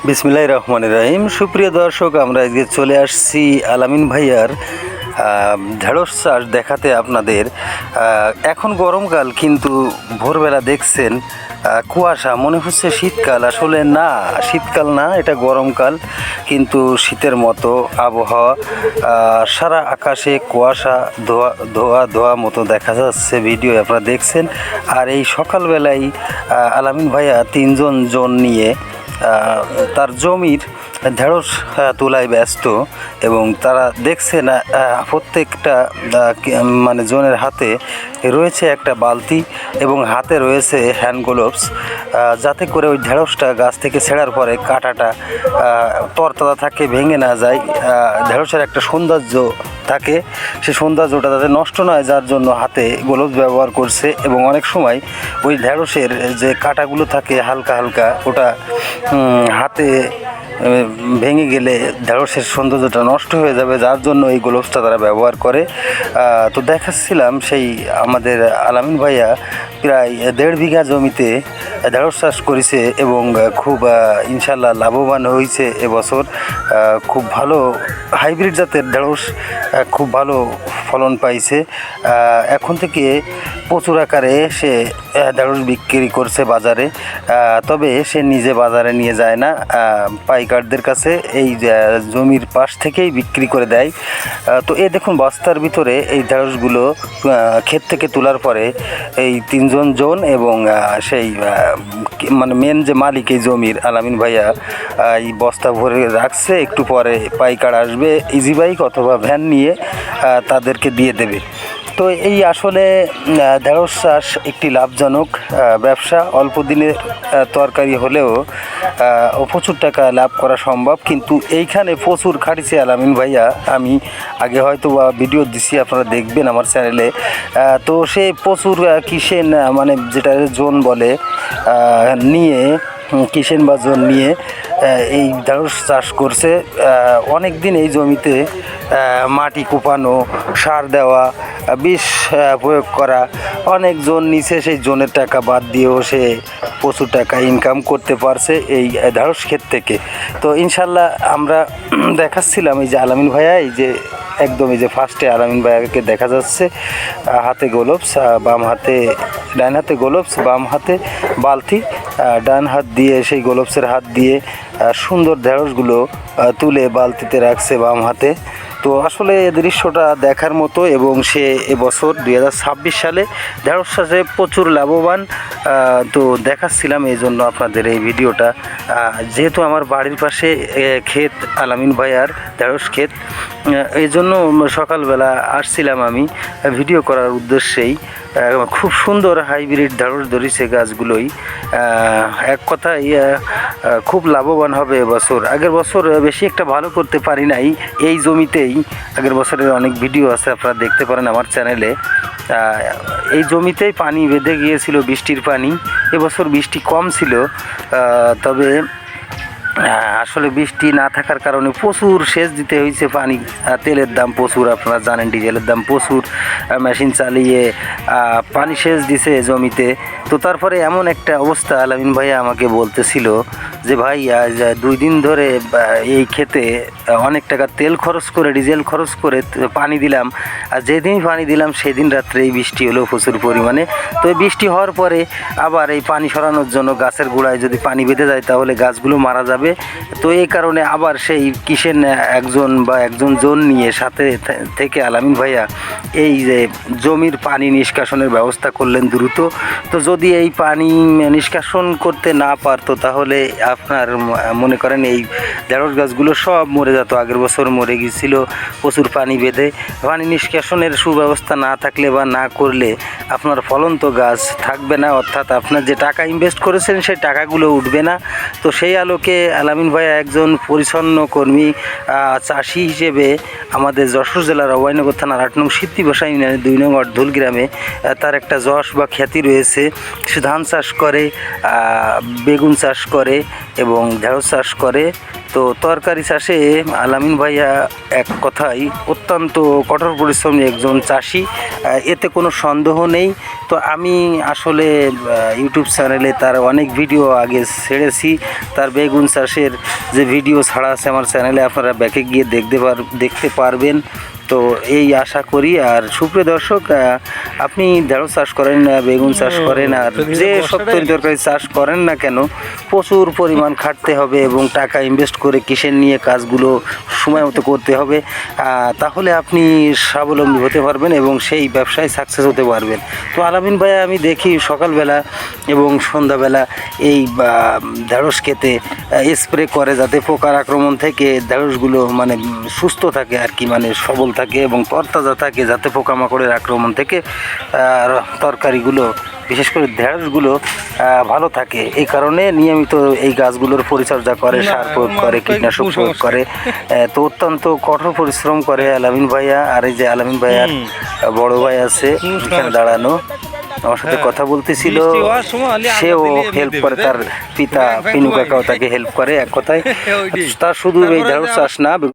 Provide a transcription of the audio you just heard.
বিসমিল্লাহির রহমানির রহিম। সুপ্রিয় দর্শক, আমরা আজকে চলে আসছি আলামিন ভাইয়ার ঢেঁড়স চাষ দেখাতে আপনাদের। এখন গরমকাল, কিন্তু ভোরবেলা দেখছেন কুয়াশা, মনে হচ্ছে শীতকাল। আসলে না, শীতকাল না, এটা গরমকাল, কিন্তু শীতের মতো আবহাওয়া। সারা আকাশে কুয়াশা, ধোয়া ধোয়া ধোয়া মতো দেখা যাচ্ছে, ভিডিও আপনারা দেখছেন। আর এই সকালবেলায় আলামিন ভাইয়া জন নিয়ে তার জমির ঢেঁড়স তোলায় ব্যস্ত, এবং তারা দেখছেন প্রত্যেকটা মানে জনের হাতে রয়েছে একটা বালতি এবং হাতে রয়েছে হ্যান্ড গ্লোভস, যাতে করে ওই ঢেঁড়সটা গাছ থেকে ছেঁড়ার পরে কাঁটাটা তরতাজা থাকে, ভেঙে না যায়। ঢেঁড়সের একটা সৌন্দর্য থাকে, সে সৌন্দর্যটা যাতে নষ্ট নয়, যার জন্য হাতে গ্লোভস ব্যবহার করছে। এবং অনেক সময় ওই ঢেঁড়সের যে কাঁটাগুলো থাকে হালকা হালকা, ওটা হাতে ভেঙে গেলে ঢেঁড়সের সৌন্দর্যটা নষ্ট হয়ে যাবে, যার জন্য এই গ্লোভসটা তারা ব্যবহার করে। তো দেখাচ্ছিলাম সেই আমাদের আলামিন ভাইয়া প্রায় 1.5 বিঘা জমিতে ঢেঁড়স চাষ করেছে, এবং খুব ইনশাল্লাহ লাভবান হয়েছে এবছর। খুব ভালো হাইব্রিড জাতের ঢেঁড়স, খুব ভালো ফলন পাইছে। এখন থেকে প্রচুর আকারে সে ঢেঁড়স বিক্রি করছে বাজারে, তবে সে নিজে বাজারে নিয়ে যায় না, পাইকারদের কাছে এই জমির পাশ থেকেই বিক্রি করে দেয়। তো দেখুন বস্তার ভিতরে এই ঢেঁড়সগুলো ক্ষেত থেকে তোলার পরে এই 3 জন এবং সেই মানে মেন যে মালিক এই জমির আলামিন ভাইয়া এই বস্তা ভরে রাখছে। একটু পরে পাইকার আসবে, ইজি বাইক অথবা ভ্যান নিয়ে তাদেরকে দিয়ে দেবে। তো এই আসলে ঢেঁড়স চাষ একটি লাভজনক ব্যবসা। অল্প দিনের তরকারি হলেও প্রচুর টাকা লাভ করা সম্ভব, কিন্তু এইখানে প্রচুর খাটিছে আলামিন ভাইয়া। আমি আগে হয়তো ভিডিও দিছি, আপনারা দেখবেন আমার চ্যানেলে। তো সে প্রচুর কিষেন, মানে যেটা জোন বলে, নিয়ে কিষেন বা জোন নিয়ে এই ঢেঁড়স চাষ করছে। অনেক দিন এই জমিতে মাটি কোপানো, সার দেওয়া, বিষ প্রয়োগ করা, অনেক জন নিচে সেই জোনের টাকা বাদ দিয়েও সে প্রচুর টাকা ইনকাম করতে পারছে এই ঢেঁড়স ক্ষেত থেকে। তো ইনশাল্লাহ আমরা দেখাচ্ছিলাম এই যে আলামিন ভাইয়া, এই যে একদম এই যে ফার্স্টে আলামিন ভাইয়াকে দেখা যাচ্ছে হাতে গ্লোভস, ডান হাতে গ্লোভস, বাম হাতে বালতি, ডান হাত দিয়ে সেই গ্লোভসের হাত দিয়ে সুন্দর ঢেঁড়সগুলো তুলে বালতিতে রাখছে বাম হাতে। তো আসলে এই দৃশ্যটা দেখার মতো, এবং সে এবছর 2026 সালে ঢেঁড়স চাষে প্রচুর লাভবান। তো দেখাচ্ছিলাম এই জন্য আপনাদের এই ভিডিওটা, যেহেতু আমার বাড়ির পাশে ক্ষেত আলামিন ভাইয়ার ঢেঁড়স ক্ষেত, এই জন্য সকালবেলা আসছিলাম আমি ভিডিও করার উদ্দেশ্যেই। খুব সুন্দর হাইব্রিড ঢেঁড়স ধরেছে গাছগুলোই। এক কথায় খুব লাভবান হবে এবছর। আগের বছর বেশি একটা ভালো করতে পারি নাই এই জমিতেই। আগের বছরের অনেক ভিডিও আছে, আপনারা দেখতে পারেন আমার চ্যানেলে। এই জমিতেই পানি বেঁধে গিয়েছিল, বৃষ্টির পানি। এবছর বৃষ্টি কম ছিল, তবে আসলে বৃষ্টি না থাকার কারণে প্রচুর সেচ দিতে হয়েছে পানি। তেলের দাম প্রচুর, আপনারা জানেন, ডিজেলের দাম প্রচুর। মেশিন চালিয়ে পানি সেচ দিছে জমিতে। তো তারপরে এমন একটা অবস্থা, আলামিন ভাইয়া আমাকে বলতেছিল যে ভাই, 2 দিন ধরে এই ক্ষেতে অনেক টাকা তেল খরচ করে, ডিজেল খরচ করে পানি দিলাম, আর যেদিনই পানি দিলাম সেদিন রাত্রে এই বৃষ্টি হলো প্রচুর পরিমাণে। তো এই বৃষ্টি হওয়ার পরে আবার এই পানি সরানোর জন্য গাছের গোড়ায় যদি পানি বেঁধে যায় তাহলে গাছগুলো মারা যাবে। তো এই কারণে আবার সেই কিষেন একজন জন নিয়ে সাথে থেকে আলামিন ভাইয়া এই যে জমির পানি নিষ্কাশনের ব্যবস্থা করলেন দ্রুত। তো যদি এই পানি নিষ্কাশন করতে না পারতো তাহলে আপনার মনে করেন এই ঢেঁড়স গাছগুলো সব মরে যেত। আগের বছর মরে গিয়েছিল প্রচুর পানি বেঁধে। পানি নিষ্কাশনের সুব্যবস্থা না থাকলে বা না করলে আপনার ফলন্ত গাছ থাকবে না, অর্থাৎ আপনার যে টাকা ইনভেস্ট করেছেন সেই টাকাগুলো উঠবে না। তো সেই আলোকে আলামিন ভাইয়া একজন পরিচ্ছন্ন কর্মী চাষি হিসেবে আমাদের যশোর জেলার অভয়নগর থানার 8 নং সিদ্ধিবসা ইউনিয়নের 2 নং অর্ধুল গ্রামে তার একটা যশ বা খ্যাতি রয়েছে। সে ধান চাষ করে, বেগুন চাষ করে এবং ঢেঁড়স চাষ করে। তো তরকারি চাষে আলামিন ভাইয়া এক কথায় অত্যন্ত কঠোর পরিশ্রমী একজন চাষি, এতে কোনো সন্দেহ নেই। তো আমি আসলে ইউটিউব চ্যানেলে তার অনেক ভিডিও আগে ছেড়েছি, তার বেগুন চাষের যে ভিডিও ছাড়া আছে আমার চ্যানেলে, আপনারা ব্যাকে গিয়ে দেখতে পারবেন। তো এই আশা করি। আর সুপ্রিয় দর্শক, আপনি ঢেঁড়স চাষ করেন, বেগুন চাষ করেন, আর যে সব তরকারি চাষ করেন না কেন, প্রচুর পরিমাণ খাটতে হবে এবং টাকা ইনভেস্ট করে কিসের নিয়ে কাজগুলো সময় মতো করতে হবে। তাহলে আপনি স্বাবলম্বী হতে পারবেন এবং সেই ব্যবসায় সাকসেস হতে পারবেন। তো আলামিন ভাই আমি দেখি সকালবেলা এবং সন্ধ্যাবেলা এই ঢেঁড়স খেতে স্প্রে করে, যাতে পোকার আক্রমণ থেকে ঢেঁড়সগুলো মানে সুস্থ থাকে আর কি, মানে সবল থাকে এবং তরতাজা থাকে, যাতে পোকামাকড়ের আক্রমণ থেকে তরকারিগুলো বিশেষ করে ঢেঁড়সগুলো ভালো থাকে। এই কারণে নিয়মিত এই গাছগুলোর পরিচর্যা করে, সার প্রয়োগ করে, কীটনাশক প্রয়োগ করে। তো অত্যন্ত কঠোর পরিশ্রম করে আলামিন ভাইয়া। আর এই যে আলামিন ভাইয়ার বড় ভাই আছে এখানে দাঁড়ানো, আমার সাথে কথা বলতেছিল, সেও হেল্প করে, তার পিতা পিনু কাকাও তাকে হেল্প করে। এক কথায় তার শুধু এই ঢেঁড়স চাষ না,